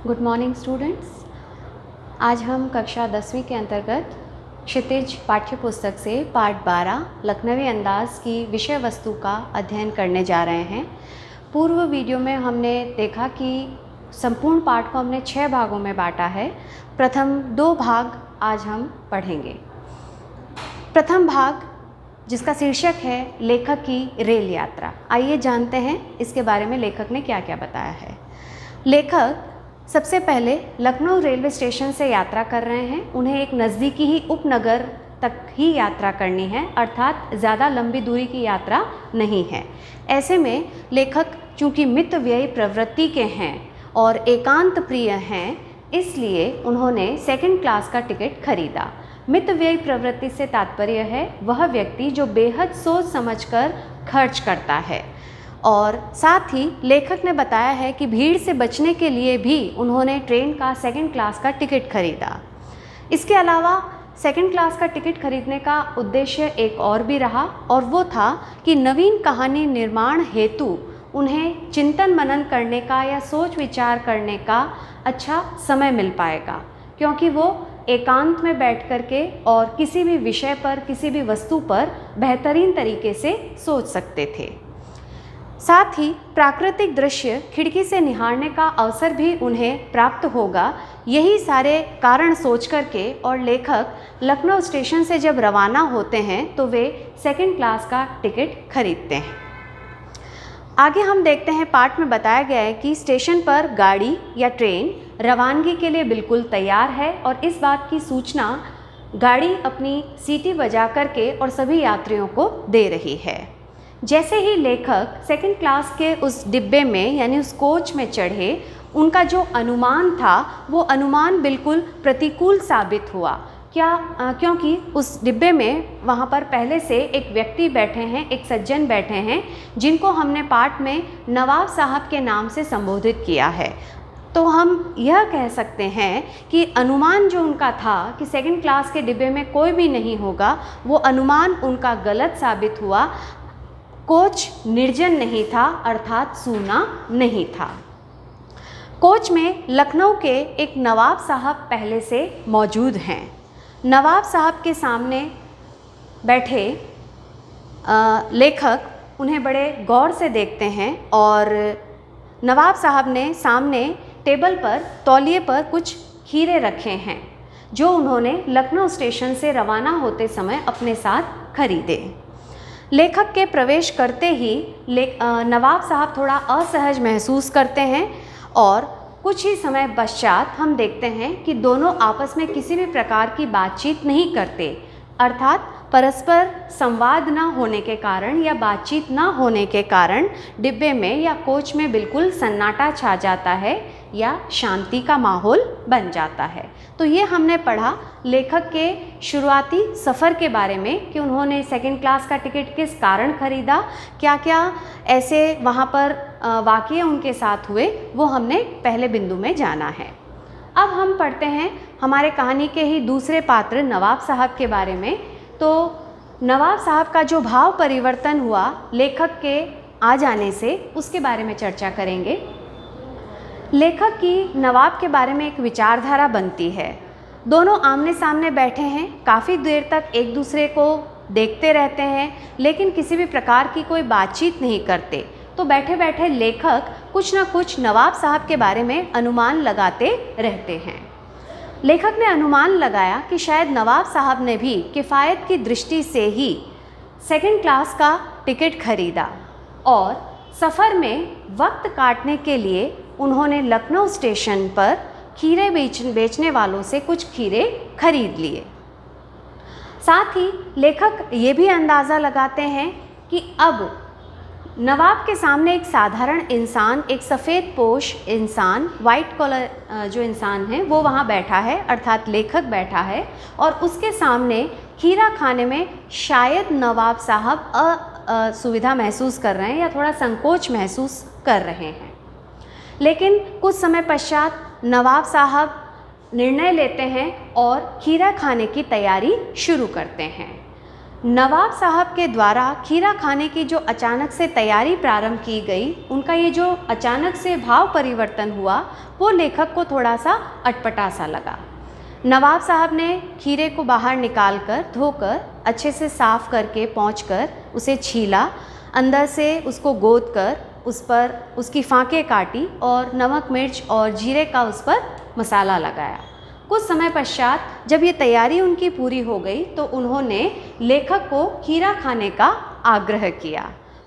Good morning students. आज हम कक्षा 10वीं के अंतर्गत क्षितिज पाठ्य पुस्तक से पाठ 12 लखनवी अंदाज की विषय वस्तु का अध्ययन करने जा रहे हैं। पूर्व वीडियो में हमने देखा कि संपूर्ण पाठ को हमने 6 भागों में बांटा है। प्रथम 2 भाग आज हम पढ़ेंगे। प्रथम भाग जिसका शीर्षक है लेखक की रेल यात्रा। आइए जानते हैं इसके बारे में लेखक ने क्या क्या बताया है। लेखक सबसे पहले लखनऊ रेलवे स्टेशन से यात्रा कर रहे हैं। उन्हें एक नज़दीकी ही उपनगर तक ही यात्रा करनी है, अर्थात ज़्यादा लंबी दूरी की यात्रा नहीं है। ऐसे में लेखक चूँकि मित व्ययी प्रवृत्ति के हैं और एकांत प्रिय हैं, इसलिए उन्होंने सेकंड क्लास का टिकट खरीदा। मित व्ययी प्रवृत्ति से तात्पर्य है वह व्यक्ति जो बेहद सोच समझकर खर्च करता है। और साथ ही लेखक ने बताया है कि भीड़ से बचने के लिए भी उन्होंने ट्रेन का सेकंड क्लास का टिकट खरीदा। इसके अलावा सेकंड क्लास का टिकट खरीदने का उद्देश्य एक और भी रहा, और वो था कि नवीन कहानी निर्माण हेतु उन्हें चिंतन मनन करने का या सोच विचार करने का अच्छा समय मिल पाएगा, क्योंकि वो एकांत में बैठ कर के और किसी भी विषय पर, किसी भी वस्तु पर बेहतरीन तरीके से सोच सकते थे। साथ ही प्राकृतिक दृश्य खिड़की से निहारने का अवसर भी उन्हें प्राप्त होगा। यही सारे कारण सोच करके और लेखक लखनऊ स्टेशन से जब रवाना होते हैं तो वे सेकंड क्लास का टिकट खरीदते हैं। आगे हम देखते हैं, पाठ में बताया गया है कि स्टेशन पर गाड़ी या ट्रेन रवानगी के लिए बिल्कुल तैयार है, और इस बात की सूचना गाड़ी अपनी सीटी बजा करके और सभी यात्रियों को दे रही है। जैसे ही लेखक सेकंड क्लास के उस डिब्बे में यानी उस कोच में चढ़े, उनका जो अनुमान था वो अनुमान बिल्कुल प्रतिकूल साबित हुआ। क्योंकि उस डिब्बे में वहाँ पर पहले से एक व्यक्ति बैठे हैं, एक सज्जन बैठे हैं, जिनको हमने पाठ में नवाब साहब के नाम से संबोधित किया है। तो हम यह कह सकते हैं कि अनुमान जो उनका था कि सेकंड क्लास के डिब्बे में कोई भी नहीं होगा, वो अनुमान उनका गलत साबित हुआ। कोच निर्जन नहीं था, अर्थात सूना नहीं था। कोच में लखनऊ के एक नवाब साहब पहले से मौजूद हैं। नवाब साहब के सामने बैठे लेखक उन्हें बड़े गौर से देखते हैं, और नवाब साहब ने सामने टेबल पर तौलिए पर कुछ खीरे रखे हैं, जो उन्होंने लखनऊ स्टेशन से रवाना होते समय अपने साथ खरीदे। लेखक के प्रवेश करते ही नवाब साहब थोड़ा असहज महसूस करते हैं, और कुछ ही समय पश्चात हम देखते हैं कि दोनों आपस में किसी भी प्रकार की बातचीत नहीं करते, अर्थात परस्पर संवाद न होने के कारण या बातचीत न होने के कारण डिब्बे में या कोच में बिल्कुल सन्नाटा छा जाता है या शांति का माहौल बन जाता है। तो ये हमने पढ़ा लेखक के शुरुआती सफ़र के बारे में कि उन्होंने सेकंड क्लास का टिकट किस कारण खरीदा, क्या क्या ऐसे वहाँ पर वाक़ये उनके साथ हुए, वो हमने पहले बिंदु में जाना है। अब हम पढ़ते हैं हमारे कहानी के ही दूसरे पात्र नवाब साहब के बारे में। तो नवाब साहब का जो भाव परिवर्तन हुआ लेखक के आ जाने से, उसके बारे में चर्चा करेंगे। लेखक की नवाब के बारे में एक विचारधारा बनती है। दोनों आमने सामने बैठे हैं, काफ़ी देर तक एक दूसरे को देखते रहते हैं, लेकिन किसी भी प्रकार की कोई बातचीत नहीं करते। तो बैठे बैठे लेखक कुछ ना कुछ नवाब साहब के बारे में अनुमान लगाते रहते हैं। लेखक ने अनुमान लगाया कि शायद नवाब साहब ने भी किफ़ायत की दृष्टि से ही सेकंड क्लास का टिकट खरीदा, और सफ़र में वक्त काटने के लिए उन्होंने लखनऊ स्टेशन पर खीरे बेचने वालों से कुछ खीरे खरीद लिए। साथ ही लेखक ये भी अंदाज़ा लगाते हैं कि अब नवाब के सामने एक साधारण इंसान, एक सफ़ेद पोश इंसान, वाइट कॉलर जो इंसान है वो वहाँ बैठा है, अर्थात लेखक बैठा है, और उसके सामने खीरा खाने में शायद नवाब साहब असुविधा महसूस कर रहे हैं या थोड़ा संकोच महसूस कर रहे हैं। लेकिन कुछ समय पश्चात नवाब साहब निर्णय लेते हैं और खीरा खाने की तैयारी शुरू करते हैं। नवाब साहब के द्वारा खीरा खाने की जो अचानक से तैयारी प्रारंभ की गई, उनका ये जो अचानक से भाव परिवर्तन हुआ, वो लेखक को थोड़ा सा अटपटा सा लगा। नवाब साहब ने खीरे को बाहर निकाल कर, धोकर, अच्छे से साफ़ करके पोंछकर उसे छीला, अंदर से उसको गोद कर उस पर उसकी फाँकें काटी और नमक मिर्च और जीरे का उस पर मसाला लगाया। कुछ समय पश्चात जब ये तैयारी उनकी पूरी हो गई तो उन्होंने लेखक को खीरा खाने का आग्रह किया,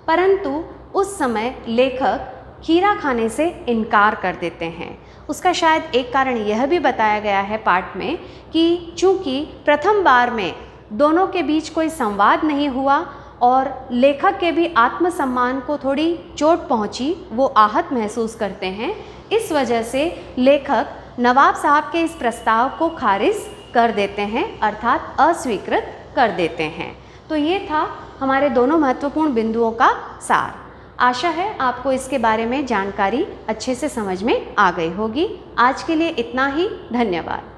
परंतु उस समय लेखक खीरा खाने से इनकार कर देते हैं। उसका शायद एक कारण यह भी बताया गया है पाठ में कि चूँकि प्रथम बार में दोनों के बीच कोई संवाद नहीं हुआ और लेखक के भी आत्मसम्मान को थोड़ी चोट पहुंची, वो आहत महसूस करते हैं। इस वजह से लेखक नवाब साहब के इस प्रस्ताव को खारिज कर देते हैं, अर्थात अस्वीकृत कर देते हैं। तो ये था हमारे दोनों महत्वपूर्ण बिंदुओं का सार। आशा है आपको इसके बारे में जानकारी अच्छे से समझ में आ गई होगी। आज के लिए इतना ही। धन्यवाद।